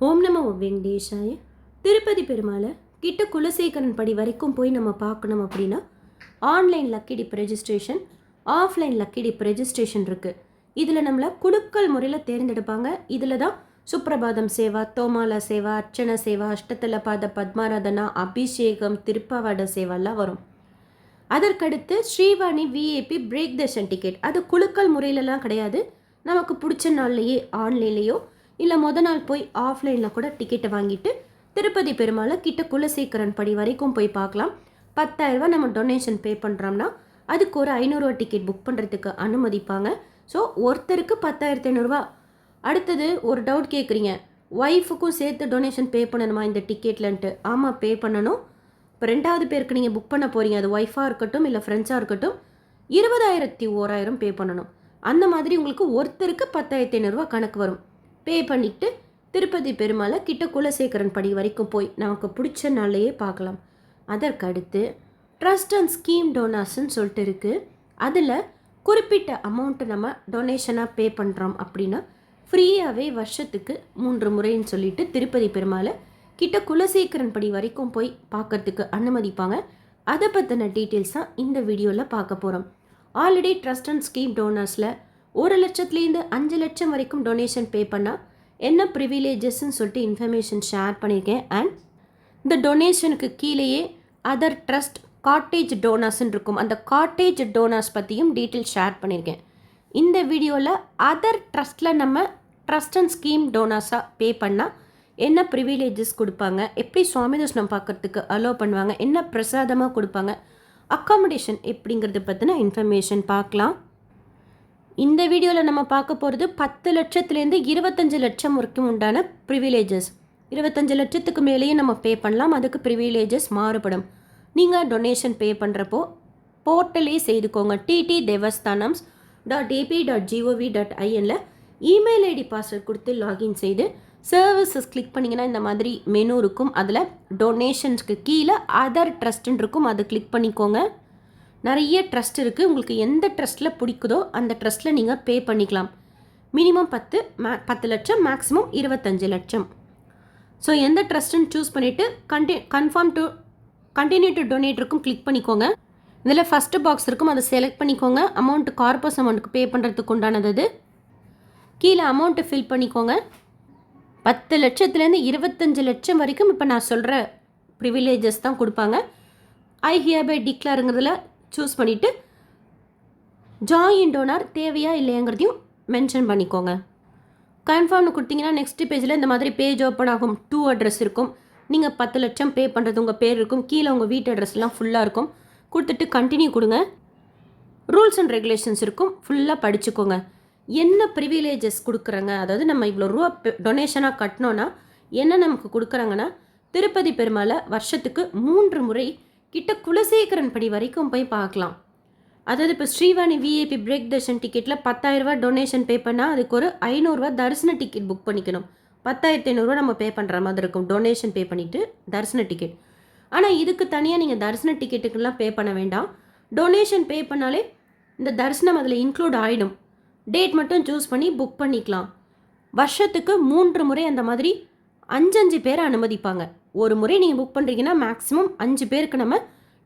ஓம் நமோ வெங்கடேஷாய. திருப்பதி பெருமாளை கிட்ட குலசேகரன் படி வரைக்கும் போய் நம்ம பார்க்கணும் அப்படின்னா online lucky tip registration, offline lucky tip registration இருக்குது. இதில் நம்மளை குலுக்கல் முறையில் தேர்ந்தெடுப்பாங்க. இதில் தான் சுப்ரபாதம் சேவா, தோமாலா சேவா, அர்ச்சன சேவா, அஷ்டத்தல பாத பத்மாராதனா, அபிஷேகம், திருப்பாவாட சேவாலாம் வரும். அதற்கடுத்து Srivani VIP break darshan ticket. அது குலுக்கல் முறையிலலாம் கிடையாது. நமக்கு பிடிச்ச நாள்லேயே ஆன்லைன்லேயோ இல்லை நாள் போய் ஆஃப்லைனில் கூட டிக்கெட்டை வாங்கிட்டு திருப்பதி பெருமாளை கிட்ட குலசேகரன் படி வரைக்கும் போய் பார்க்கலாம். 10,000 ரூபா நம்ம டொனேஷன் பே பண்ணுறோம்னா அதுக்கு ஒரு 500 ரூபா டிக்கெட் புக் பண்ணுறதுக்கு அனுமதிப்பாங்க. ஸோ ஒருத்தருக்கு 10,500 ரூபா. அடுத்தது ஒரு டவுட் கேட்குறீங்க, ஒய்ஃபுக்கும் சேர்த்து டொனேஷன் பே பண்ணணுமா இந்த டிக்கெட்லன்ட்டு? ஆமாம், பே பண்ணணும். இப்போ 2வது பேருக்கு நீங்கள் புக் பண்ண போகிறீங்க, அது ஒய்ஃபாக இருக்கட்டும் இல்லை ஃப்ரெண்ட்ஸாக இருக்கட்டும், 20,000 பே பண்ணணும். அந்த மாதிரி உங்களுக்கு ஒருத்தருக்கு 10,500 ரூபா கணக்கு வரும். பே பண்ணிவிட்டு திருப்பதி பெருமாளை கிட்ட குலசேகரன் படி வரைக்கும் போய் நமக்கு பிடிச்ச நாள்லையே பார்க்கலாம். அதற்கடுத்து ட்ரஸ்ட் அண்ட் ஸ்கீம் டோனார்ஸ்ன்னு சொல்லிட்டு இருக்குது. அதில் குறிப்பிட்ட அமௌண்ட்டு நம்ம டொனேஷனாக பே பண்ணுறோம் அப்படின்னா ஃப்ரீயாகவே வருஷத்துக்கு 3 முறைன்னு சொல்லிட்டு திருப்பதி பெருமாளை கிட்ட குலசேகரன் படி வரைக்கும் போய் பார்க்கறதுக்கு அனுமதிப்பாங்க. அதை பற்றின டீட்டெயில்ஸ் தான் இந்த வீடியோவில் பார்க்க போகிறோம். ஆல்ரெடி ட்ரஸ்ட் அண்ட் ஸ்கீம் டோனர்ஸில் 1 லட்சத்துலேருந்து 5 லட்சம் வரைக்கும் டொனேஷன் பே பண்ணால் என்ன ப்ரிவிலேஜஸ்ன்னு சொல்லிட்டு இன்ஃபர்மேஷன் ஷேர் பண்ணியிருக்கேன். அண்ட் இந்த டொனேஷனுக்கு கீழேயே அதர் ட்ரஸ்ட் காட்டேஜ் டோனர்ஸ்ன்னு இருக்கும். அந்த காட்டேஜ் டோனர்ஸ் பற்றியும் டீட்டெயில் ஷேர் பண்ணியிருக்கேன். இந்த வீடியோவில் அதர் ட்ரஸ்ட்டில் நம்ம ட்ரஸ்ட் அண்ட் ஸ்கீம் டோனர்ஸாக பே பண்ணால் என்ன ப்ரிவிலேஜஸ் கொடுப்பாங்க, எப்படி சுவாமி தரிசனம் பார்க்குறதுக்கு அலோவ் பண்ணுவாங்க, என்ன பிரசாதமாக கொடுப்பாங்க, அக்காமடேஷன் எப்படிங்கிறத பற்றின இன்ஃபர்மேஷன் பார்க்கலாம். இந்த வீடியோவில் நம்ம பார்க்க போகிறது 10 லட்சத்துலேருந்து 25 லட்சம் வரைக்கும் உண்டான ப்ரிவிலேஜஸ். 25 லட்சத்துக்கு மேலேயும் நம்ம பே பண்ணலாம். அதுக்கு ப்ரிவிலேஜஸ் மாறுபடும். நீங்கள் டொனேஷன் பே பண்ணுறப்போ போர்ட்டலே செய்துக்கோங்க. ttdevastanams.ap.gov.inல இமெயில் ஐடி பாஸ்வேர்ட் கொடுத்து லாகின் செய்து சர்வீசஸ் கிளிக் பண்ணிங்கன்னா இந்த மாதிரி மெனு இருக்கும். அதில் டொனேஷன்ஸ்க்கு கீழே அதர் ட்ரஸ்ட்டுன்னு இருக்கும், அதை கிளிக் பண்ணிக்கோங்க. நிறைய ட்ரஸ்ட் இருக்குது. உங்களுக்கு எந்த ட்ரஸ்ட்டில் பிடிக்குதோ அந்த ட்ரஸ்ட்டில் நீங்கள் பே பண்ணிக்கலாம். மினிமம் 10 லட்சம், மேக்ஸிமம் 25 லட்சம். ஸோ எந்த ட்ரஸ்ட்டுன்னு சூஸ் பண்ணிவிட்டு கண்டினியூ டு டொனேட் இருக்கும் கிளிக் பண்ணிக்கோங்க. இதில் ஃபஸ்ட்டு பாக்ஸ் இருக்கும், அதை செலக்ட் பண்ணிக்கோங்க. அமௌண்ட்டு கார்பஸ் அமௌண்ட்டுக்கு பே பண்ணுறதுக்கு உண்டானது அது. கீழே அமௌண்ட்டு ஃபில் பண்ணிக்கோங்க. 10 லட்சத்துலேருந்து 25 லட்சம் வரைக்கும் இப்போ நான் சொல்கிற ப்ரிவிலேஜஸ் தான் கொடுப்பாங்க. ஐ ஹியர் பை டிக்ளேருங்கிறதுல சூஸ் பண்ணிவிட்டு ஜாயின் டோனார் தேவையா இல்லையாங்கிறதையும் மென்ஷன் பண்ணிக்கோங்க. கன்ஃபார்ம்னு கொடுத்தீங்கன்னா நெக்ஸ்ட் பேஜில் இந்த மாதிரி பேஜ் ஓப்பன் ஆகும். 2 அட்ரஸ் இருக்கும். நீங்கள் 10 லட்சம் பே பண்ணுறது உங்கள் பேர் இருக்கும். கீழே உங்கள் வீட்டு அட்ரஸ்லாம் ஃபுல்லாக இருக்கும். கொடுத்துட்டு கண்டினியூ கொடுங்க. ரூல்ஸ் அண்ட் ரெகுலேஷன்ஸ் இருக்கும், ஃபுல்லாக படிச்சுக்கோங்க. என்ன ப்ரிவிலேஜஸ் கொடுக்குறாங்க, அதாவது நம்ம இவ்வளோ ரூபா டொனேஷனாக கட்டினோன்னா என்ன நமக்கு கொடுக்குறாங்கன்னா, திருப்பதி பெருமாளை வருஷத்துக்கு 3 முறை கிட்ட குலசேகரன் படி வரைக்கும் போய் பார்க்கலாம். அதாவது இப்போ ஸ்ரீவாணி விஏபி பிரேக் தர்ஷன் டிக்கெட்டில் 10,000 ரூபா டொனேஷன் பே பண்ணால் அதுக்கு ஒரு 500 ரூபா தரிசன டிக்கெட் புக் பண்ணிக்கணும். 10,500 ரூபா நம்ம பே பண்ணுற மாதிரி இருக்கும் டொனேஷன் பே பண்ணிவிட்டு தரிசன டிக்கெட். ஆனால் இதுக்கு தனியாக நீங்கள் தரிசன டிக்கெட்டுக்கெல்லாம் பே பண்ண வேண்டாம். டொனேஷன் பே பண்ணாலே இந்த தரிசனம் அதில் இன்க்ளூட் ஆகிடும். டேட் மட்டும் சூஸ் பண்ணி புக் பண்ணிக்கலாம். வருஷத்துக்கு 3 முறை அந்த மாதிரி 5 பேரை அனுமதிப்பாங்க. ஒரு முறை நீங்கள் புக் பண்ணுறீங்கன்னா மேக்ஸிமம் 5 பேருக்கு நம்ம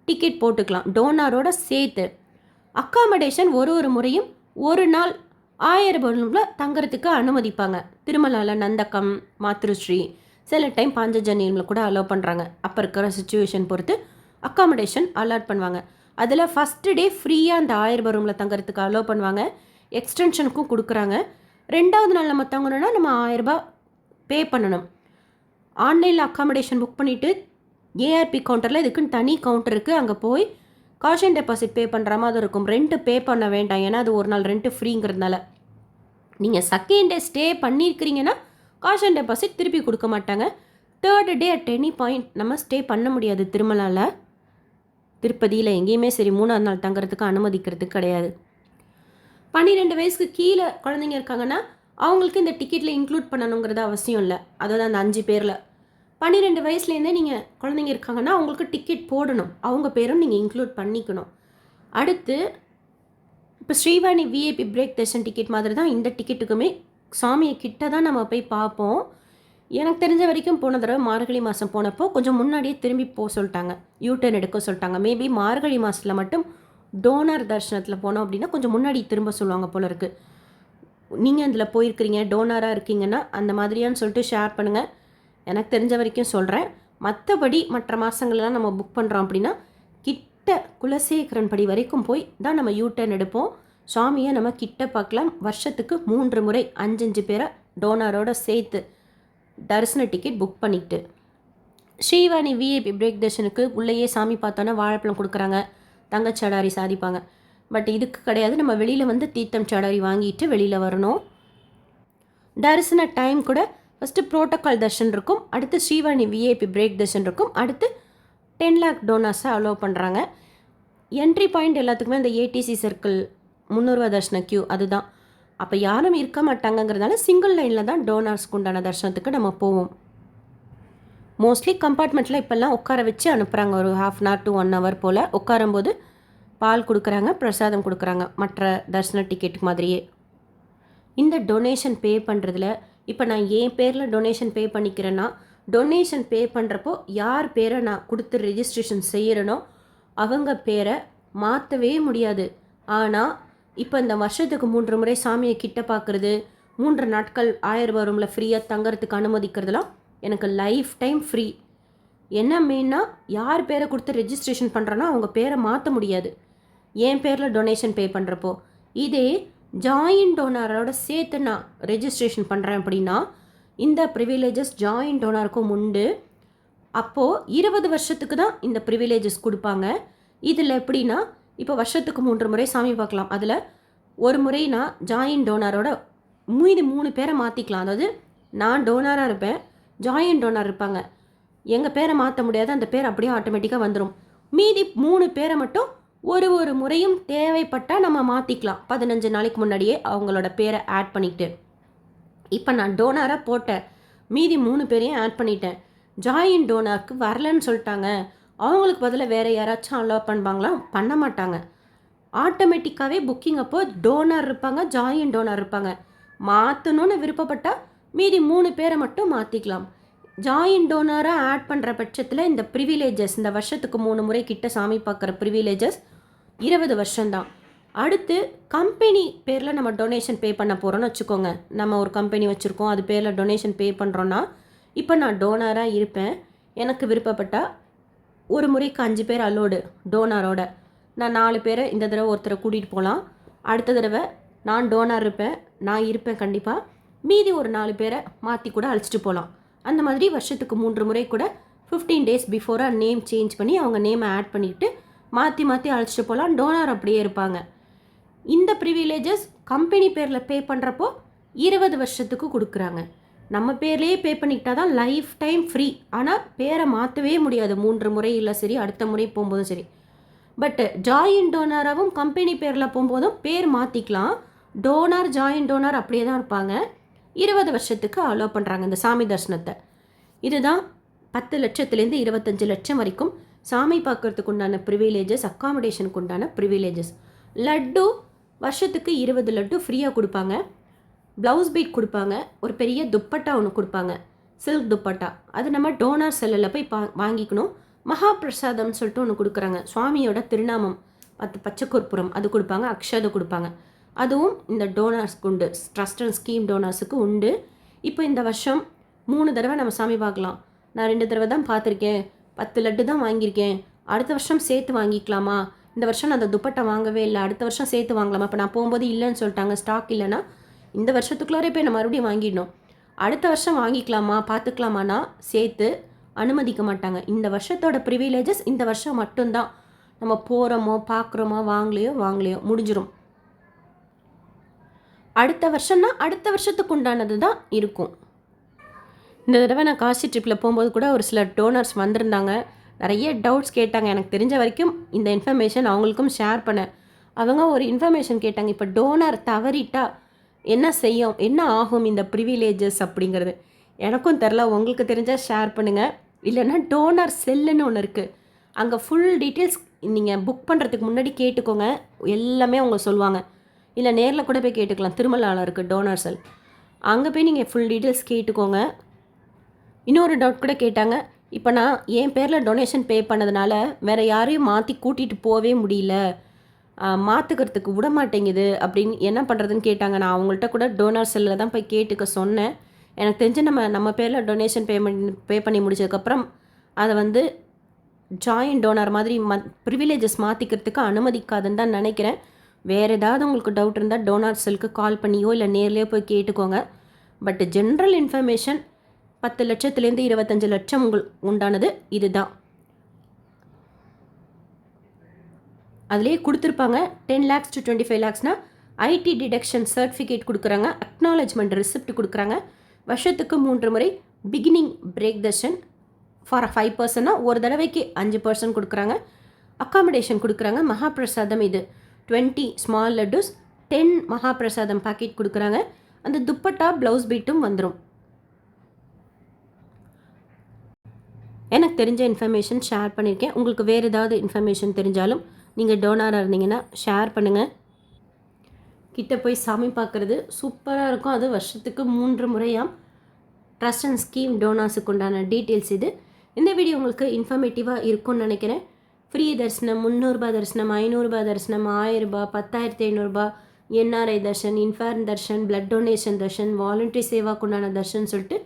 டிக்கெட் போட்டுக்கலாம் டோனாரோட சேர்த்து. அக்காமடேஷன் ஒரு முறையும் ஒரு நாள் 1000 ரூபாயில் தங்குறதுக்கு அனுமதிப்பாங்க. திருமலாவில் நந்தக்கம், மாத்ருஸ்ரீ, சில டைம் பாஞ்சஜன்யமில் கூட அலோவ் பண்ணுறாங்க. அப்போ இருக்கிற சுச்சுவேஷன் பொறுத்து அக்காமடேஷன் அலாட் பண்ணுவாங்க. அதில் ஃபஸ்ட்டு டே ஃப்ரீயாக அந்த 1000 ரூமில் தங்குறதுக்கு அலோவ் பண்ணுவாங்க. எக்ஸ்டென்ஷனுக்கும் கொடுக்குறாங்க. 2வது நாள் நம்ம தங்கணுன்னா நம்ம 1000 ரூபா பே பண்ணணும். ஆன்லைனில் அக்காமடேஷன் புக் பண்ணிவிட்டு ஏஆர்பி கவுண்டரில் இதுக்குன்னு தனி கவுண்டர் இருக்குது. அங்கே போய் காஷன் டெபாசிட் பே பண்ணுற மாதிரி இருக்கும். ரெண்ட்டு பே பண்ண வேண்டாம், ஏன்னா அது ஒரு நாள் ரெண்ட்டு ஃப்ரீங்கிறதுனால. நீங்கள் செகண்ட் டே ஸ்டே பண்ணியிருக்கிறீங்கன்னா காஷன் டெபாசிட் திருப்பி கொடுக்க மாட்டாங்க. 3rd day at any point நம்ம ஸ்டே பண்ண முடியாது. திருமலாவில் திருப்பதியில் எங்கேயுமே சரி 3வது நாள் தங்குறதுக்கு அனுமதிக்கிறதுக்கு கிடையாது. 12 வயசுக்கு கீழே குழந்தைங்க இருக்காங்கன்னா அவங்களுக்கு இந்த டிக்கெட்டில் இன்க்ளூட் பண்ணணுங்கிறது அவசியம் இல்லை. அதாவது அந்த 5 பேரில் 12 வயசுலேருந்தே நீங்கள் குழந்தைங்க இருக்காங்கன்னா அவங்களுக்கு டிக்கெட் போடணும். அவங்க பேரும் நீங்கள் இன்க்ளூட் பண்ணிக்கணும். அடுத்து இப்போ Srivani VIP break darshan ticket மாதிரி தான் இந்த டிக்கெட்டுக்குமே சாமியை கிட்ட தான் நம்ம போய் பார்ப்போம். எனக்கு தெரிஞ்ச வரைக்கும் போன தடவை மார்கழி மாதம் போனப்போ கொஞ்சம் முன்னாடியே திரும்பி போக சொல்லிட்டாங்க, யூட்டர்ன் எடுக்க சொல்லிட்டாங்க. மேபி மார்கழி மாதத்தில் மட்டும் டோனார் தரிசனத்தில் போனோம் அப்படின்னா கொஞ்சம் முன்னாடி திரும்ப சொல்லுவாங்க போல இருக்குது. நீங்கள் அதில் போயிருக்கிறீங்க, டோனராக இருக்கீங்கன்னா அந்த மாதிரியான்னு சொல்லிட்டு ஷேர் பண்ணுங்கள். எனக்கு தெரிஞ்ச வரைக்கும் சொல்கிறேன். மற்றபடி மற்ற மாதங்கள்லாம் நம்ம புக் பண்ணுறோம் அப்படின்னா கிட்ட குலசேகரன் படி வரைக்கும் போய் தான் நம்ம யூட்டர்ன் எடுப்போம். சாமியை நம்ம கிட்ட பார்க்கலாம். வருஷத்துக்கு 3 முறை 5 பேரை டோனரோட சேர்த்து தரிசன டிக்கெட் புக் பண்ணிக்கிட்டு ஸ்ரீவாணி விஐபி பிரேக் தர்ஷனுக்கு உள்ளேயே சாமி பார்த்தோன்னா வாழைப்பழம் கொடுக்குறாங்க, தங்கச்சாடாரி சாதிப்பாங்க. பட் இதுக்கு கிடையாது. நம்ம வெளியில் வந்து தீர்த்தம் சாடாரி வாங்கிட்டு வெளியில் வரணும். தரிசன டைம் கூட ஃபஸ்ட்டு ப்ரோட்டோக்கால் தர்ஷன் இருக்கும், அடுத்து ஸ்ரீவாணி விஐபி பிரேக் தர்ஷன் இருக்கும், அடுத்து 10 lakh டோனார்ஸை அலோவ் பண்ணுறாங்க. என்ட்ரி பாயிண்ட் எல்லாத்துக்குமே இந்த ஏடிசி சர்க்கிள் 300 தர்ஷன கியூ அதுதான். அப்போ யாரும் இருக்க மாட்டாங்கங்கிறதுனால சிங்கிள் லைனில் தான் டோனார்ஸ்க்கு உண்டான தர்ஷனத்துக்கு நம்ம போவோம். மோஸ்ட்லி கம்பார்ட்மெண்ட்டில் இப்போல்லாம் உட்கார வச்சு அனுப்புகிறாங்க. ஒரு 1/2 hour to 1 hour போல் உட்காரும்போது பால் கொடுக்குறாங்க, பிரசாதம் கொடுக்குறாங்க, மற்ற தர்ஷன டிக்கெட் மாதிரியே. இந்த டொனேஷன் பே பண்ணுறதுல இப்போ நான் என் பேரில் டொனேஷன் பே பண்ணிக்கிறேன்னா, டொனேஷன் பே பண்ணுறப்போ யார் பேரை நான் கொடுத்து ரெஜிஸ்ட்ரேஷன் செய்கிறேனோ அவங்க பேரை மாற்றவே முடியாது. ஆனால் இப்போ இந்த வருஷத்துக்கு 3 முறை சாமியை கிட்ட பார்க்குறது, 3 நாட்கள் 1000 ரூமில் ஃப்ரீயாக தங்கறதுக்கு அனுமதிக்கிறதுலாம் எனக்கு லைஃப் டைம் ஃப்ரீ. என்ன மெயின்னா, யார் பேரை கொடுத்து ரெஜிஸ்ட்ரேஷன் பண்ணுறேன்னா அவங்க பேரை மாற்ற முடியாது என் பேரில் டொனேஷன் பே பண்ணுறப்போ. இதே ஜாயின்ட் டோனரோட சேர்த்து நான் ரெஜிஸ்ட்ரேஷன் பண்ணுறேன் அப்படின்னா இந்த ப்ரிவிலேஜஸ் ஜாயின்ட் டோனருக்கும் உண்டு. அப்போது 20 வருஷத்துக்கு தான் இந்த ப்ரிவிலேஜஸ் கொடுப்பாங்க. இதில் எப்படின்னா, இப்போ வருஷத்துக்கு 3 முறை சாமி பார்க்கலாம். அதில் ஒரு முறை நான் ஜாயின்ட் டோனரோட மீதி 3 பேரை மாற்றிக்கலாம். அதாவது நான் டோனராக இருப்பேன், ஜாயின்ட் டோனர் இருப்பாங்க. எங்கள் பேரை மாற்ற முடியாது, அந்த பேர் அப்படியே ஆட்டோமேட்டிக்காக வந்துடும். மீதி 3 பேரை மட்டும் ஒரு முறையும் தேவைப்பட்டால் நம்ம மாற்றிக்கலாம். 15 நாளைக்கு முன்னாடியே அவங்களோட பேரை ஆட் பண்ணிக்கிட்டு. இப்போ நான் டோனராக போட்டேன், மீதி 3 பேரையும் ஆட் பண்ணிட்டேன். ஜாயின்ட் டோனருக்கு வரலன்னு சொல்லிட்டாங்க, அவங்களுக்கு பதிலாக வேறு யாராச்சும் அலோவ் பண்ணுவாங்களா? பண்ண மாட்டாங்க. ஆட்டோமேட்டிக்காகவே புக்கிங் அப்போ டோனர் இருப்பாங்க, ஜாயின்ட் டோனர் இருப்பாங்க. மாற்றணும்னு விருப்பப்பட்டால் மீதி 3 பேரை மட்டும் மாற்றிக்கலாம். ஜாயின்ட் டோனராக ஆட் பண்ணுற பட்சத்தில் இந்த ப்ரிவிலேஜஸ், இந்த வருஷத்துக்கு 3 முறை கிட்ட சாமி பார்க்குற ப்ரிவிலேஜஸ் 20 வருஷம்தான். அடுத்து கம்பெனி பேரில் நம்ம டொனேஷன் பே பண்ண போகிறோன்னு வச்சுக்கோங்க. நம்ம ஒரு கம்பெனி வச்சுருக்கோம், அது பேரில் டொனேஷன் பே பண்ணுறோன்னா, இப்போ நான் டோனராக இருப்பேன். எனக்கு விருப்பப்பட்டால் ஒரு முறைக்கு 5 பேர் அலோடு டோனரோட. நான் 4 பேரை இந்த தடவை ஒருத்தரை கூட்டிகிட்டு போகலாம். அடுத்த தடவை நான் டோனர் இருப்பேன், நான் இருப்பேன் கண்டிப்பாக. மீதி ஒரு 4 பேரை மாற்றி கூட அழைச்சிட்டு போகலாம். அந்த மாதிரி வருஷத்துக்கு 3 முறை கூட 15 days பிஃபோராக நேம் சேஞ்ச் பண்ணி அவங்க நேமை ஆட் பண்ணிவிட்டு மாற்றி அழைச்சிட்டு போகலாம். டோனர் அப்படியே இருப்பாங்க. இந்த ப்ரிவிலேஜஸ் கம்பெனி பேரில் பே பண்ணுறப்போ 20 வருஷத்துக்கு கொடுக்குறாங்க. நம்ம பேர்லேயே பே பண்ணிக்கிட்டா தான் லைஃப் டைம் ஃப்ரீ. ஆனால் பேரை மாற்றவே முடியாது 3 முறை இல்லை சரி, அடுத்த முறை போகும்போதும் சரி. பட்டு ஜாயின்ட் டோனராகவும் கம்பெனி பேரில் போகும்போதும் பேர் மாற்றிக்கலாம். டோனர் ஜாயின்ட் டோனர் அப்படியே தான் இருப்பாங்க. 20 வருஷத்துக்கு அலோவ் பண்ணுறாங்க இந்த சாமி தரிசனத்தை. இதுதான் 10 லட்சத்துலேருந்து 25 லட்சம் வரைக்கும் சாமி பார்க்கறதுக்கு உண்டான ப்ரிவிலேஜஸ், அக்காமடேஷனுக்கு உண்டான ப்ரிவிலேஜஸ். லட்டு வருஷத்துக்கு 20 லட்டு ஃப்ரீயாக கொடுப்பாங்க. ப்ளவுஸ் பீட் கொடுப்பாங்க. ஒரு பெரிய துப்பட்டா ஒன்று கொடுப்பாங்க, சில்க் துப்பட்டா. அது நம்ம டோனர் செல்லில் போய் வாங்கிக்கணும். மகாபிரசாதம்னு சொல்லிட்டு ஒன்று கொடுக்குறாங்க, சுவாமியோட திருநாமம் 10 பச்சை கற்பூரம் அது கொடுப்பாங்க, அக்ஷதை கொடுப்பாங்க. அதுவும் இந்த டோனர்ஸ்க்கு உண்டு, ட்ரஸ்ட் அண்ட் ஸ்கீம் டோனர்ஸுக்கு உண்டு. இப்போ இந்த வருஷம் 3 தடவை நம்ம சாமி பார்க்கலாம். நான் 2 தடவை தான் பார்த்துருக்கேன், 10 லட்டு தான் வாங்கியிருக்கேன். அடுத்த வருஷம் சேர்த்து வாங்கிக்கலாமா? இந்த வருஷம் நான் அந்த துப்பட்டா வாங்கவே இல்லை, அடுத்த வருஷம் சேர்த்து வாங்கலாமா? இப்போ நான் போகும்போது இல்லைன்னு சொல்லிட்டாங்க, ஸ்டாக் இல்லைன்னா இந்த வருஷத்துக்குள்ளாரே போய் நான் மறுபடியும் வாங்கிடணும். அடுத்த வருஷம் வாங்கிக்கலாமா, பார்த்துக்கலாமான்னா சேர்த்து அனுமதிக்க மாட்டாங்க. இந்த வருஷத்தோட ப்ரிவிலேஜஸ் இந்த வருஷம் மட்டும்தான். நம்ம போகிறோமோ பார்க்குறோமோ வாங்கலையோ முடிஞ்சிடும். அடுத்த வருஷம்னா அடுத்த வருஷத்துக்கு உண்டானது தான் இருக்கும். இந்த தடவை நான் காசி ட்ரிப்பில் போகும்போது கூட ஒரு சில டோனர்ஸ் வந்திருந்தாங்க. நிறைய டவுட்ஸ் கேட்டாங்க. எனக்கு தெரிஞ்ச வரைக்கும் இந்த இன்ஃபர்மேஷன் அவங்களுக்கும் ஷேர் பண்ணேன். அவங்க ஒரு இன்ஃபர்மேஷன் கேட்டாங்க, இப்போ டோனர் தவறிட்டா என்ன செய்யும், என்ன ஆகும் இந்த ப்ரிவிலேஜஸ் அப்படிங்கிறது. எனக்கும் தெரில, உங்களுக்கு தெரிஞ்சால் ஷேர் பண்ணுங்கள். இல்லைன்னா டோனர் செல்லுன்னு ஒன்று இருக்குது, அங்கே ஃபுல் டீட்டெயில்ஸ் நீங்கள் புக் பண்ணுறதுக்கு முன்னாடி கேட்டுக்கோங்க, எல்லாமே அவங்க சொல்லுவாங்க. இல்லை நேரில் கூட போய் கேட்டுக்கலாம், திருமலாவில் இருக்குது டோனர் செல், அங்கே போய் நீங்கள் ஃபுல் டீட்டெயில்ஸ் கேட்டுக்கோங்க. இன்னொரு டவுட் கூட கேட்டாங்க. இப்போ நான் என் பேரில் டொனேஷன் பே பண்ணதுனால வேறு யாரையும் மாற்றி கூட்டிகிட்டு போகவே முடியல, மாற்றுக்கிறதுக்கு விட மாட்டேங்குது அப்படின்னு என்ன பண்ணுறதுன்னு கேட்டாங்க. நான் அவங்கள்ட்ட கூட டோனார் செல்லில் தான் போய் கேட்டுக்க சொன்னேன். எனக்கு தெரிஞ்சு நம்ம பேரில் டொனேஷன் பே பண்ணி முடிச்சதுக்கப்புறம் அதை வந்து ஜாயின்ட் டோனார் மாதிரி ப்ரிவிலேஜஸ் மாற்றிக்கிறதுக்கு அனுமதிக்காதுன்னு தான் நினைக்கிறேன். வேறு ஏதாவது உங்களுக்கு டவுட் இருந்தால் டோனார் செல்லுக்கு கால் பண்ணியோ இல்லை நேர்லேயோ போய் கேட்டுக்கோங்க. பட் ஜென்ரல் இன்ஃபர்மேஷன் 10 லட்சத்துலேருந்து 25 லட்சம் உண்டானது இதுதான். அதிலே கொடுத்துருப்பாங்க 10 lakhs to 25 lakhsனால் ஐடி டிடக்ஷன் சர்டிஃபிகேட் கொடுக்குறாங்க, அக்னாலஜ்மெண்ட் ரிசிப்ட் கொடுக்குறாங்க. வருஷத்துக்கு 3 முறை பிகினிங் பிரேக் தர்ஷன் ஃபார் 5%னா ஒரு தடவைக்கு 5% கொடுக்குறாங்க. அக்காமடேஷன் கொடுக்குறாங்க. மகாபிரசாதம் இது 20 ஸ்மால் லட்டுஸ் 10 மகாபிரசாதம் பாக்கெட் கொடுக்குறாங்க. அந்த துப்பட்டா ப்ளவுஸ் பீட்டும் வந்துடும். எனக்கு தெரிஞ்ச இன்ஃபர்மேஷன் ஷேர் பண்ணியிருக்கேன். உங்களுக்கு வேறு ஏதாவது இன்ஃபர்மேஷன் தெரிஞ்சாலும் நீங்கள் டோனாராக இருந்தீங்கன்னா ஷேர் பண்ணுங்கள். கிட்ட போய் சாமி பார்க்குறது சூப்பராக இருக்கும். அது வருஷத்துக்கு 3 முறையாக ட்ரஸ்ட் அண்ட் ஸ்கீம் டோனார்ஸுக்கு உண்டான டீட்டெயில்ஸ் இது. இந்த வீடியோ உங்களுக்கு இன்ஃபர்மேட்டிவாக இருக்கும்னு நினைக்கிறேன். ஃப்ரீ தரிசனம், 300 தரிசனம், 500 தரிசனம், 1000, 10,500, NRI darshan, infant darshan, blood donation darshan, voluntary சேவாக்கு உண்டான தர்ஷன் சொல்லிட்டு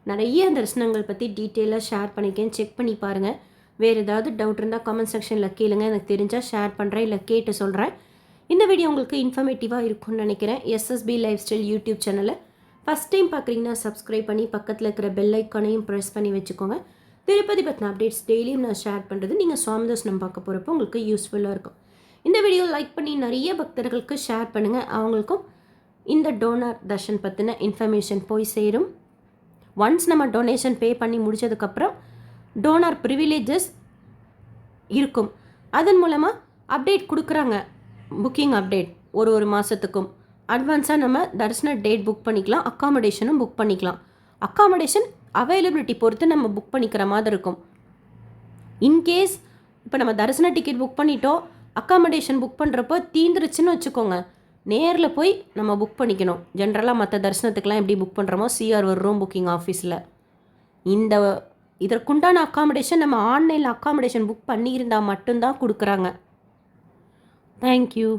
நிறைய தரிசனங்கள் பற்றி டீட்டெயிலாக ஷேர் பண்ணிக்கேன். செக் பண்ணி பாருங்கள். வேறு ஏதாவது டவுட் இருந்தால் கமெண்ட் செக்ஷனில் கேளுங்க. எனக்கு தெரிஞ்சால் ஷேர் பண்ணுறேன், இல்லை கேட்டு சொல்கிறேன். இந்த வீடியோ உங்களுக்கு இன்ஃபர்மேட்டிவாக இருக்கும்னு நினைக்கிறேன். எஸ்எஸ்பி லைஃப் ஸ்டைல் யூடியூப் சேனலை ஃபஸ்ட் டைம் பார்க்குறீங்கன்னா சப்ஸ்கிரைப் பண்ணி பக்கத்தில் இருக்கிற பெல் ஐக்கானையும் ப்ரெஸ் பண்ணி வச்சுக்கோங்க. திருப்பதி பற்றின அப்டேட்ஸ் டெய்லியும் நான் ஷேர் பண்ணுறது நீங்கள் சுவாமி தரிசனம் பார்க்க போகிறப்போ உங்களுக்கு யூஸ்ஃபுல்லாக இருக்கும். இந்த வீடியோ லைக் பண்ணி நிறைய பக்தர்களுக்கு ஷேர் பண்ணுங்கள். அவங்களுக்கும் இந்த டோனார் தர்ஷன் பற்றின இன்ஃபர்மேஷன் போய் சேரும். ஒன்ஸ் நம்ம டொனேஷன் பே பண்ணி முடித்ததுக்கப்புறம் டோனார் ப்ரிவிலேஜஸ் இருக்கும். அதன் மூலமாக அப்டேட் கொடுக்குறாங்க. புக்கிங் அப்டேட் ஒரு மாதத்துக்கும் அட்வான்ஸாக நம்ம தரிசன டேட் புக் பண்ணிக்கலாம். அக்காமடேஷனும் புக் பண்ணிக்கலாம். அக்காமடேஷன் அவைலபிலிட்டி பொறுத்து நம்ம புக் பண்ணிக்கிற மாதிரி இருக்கும். இன்கேஸ் இப்போ நம்ம தரிசன டிக்கெட் புக் பண்ணிட்டோம், அக்காமடேஷன் புக் பண்ணுறப்போ தீந்துருச்சுன்னு வச்சுக்கோங்க, நேரில் போய் நம்ம புக் பண்ணிக்கணும். ஜென்ரலாக மற்ற தரிசனத்துக்கெலாம் எப்படி புக் பண்ணுறோமோ சிஆர் ஒரு ரூம் புக்கிங் ஆஃபீஸில் இதற்குண்டான அக்காமடேஷன் நம்ம ஆன்லைனில் அக்காமடேஷன் புக் பண்ணியிருந்தால் மட்டும்தான் கொடுக்குறாங்க. தேங்க்யூ.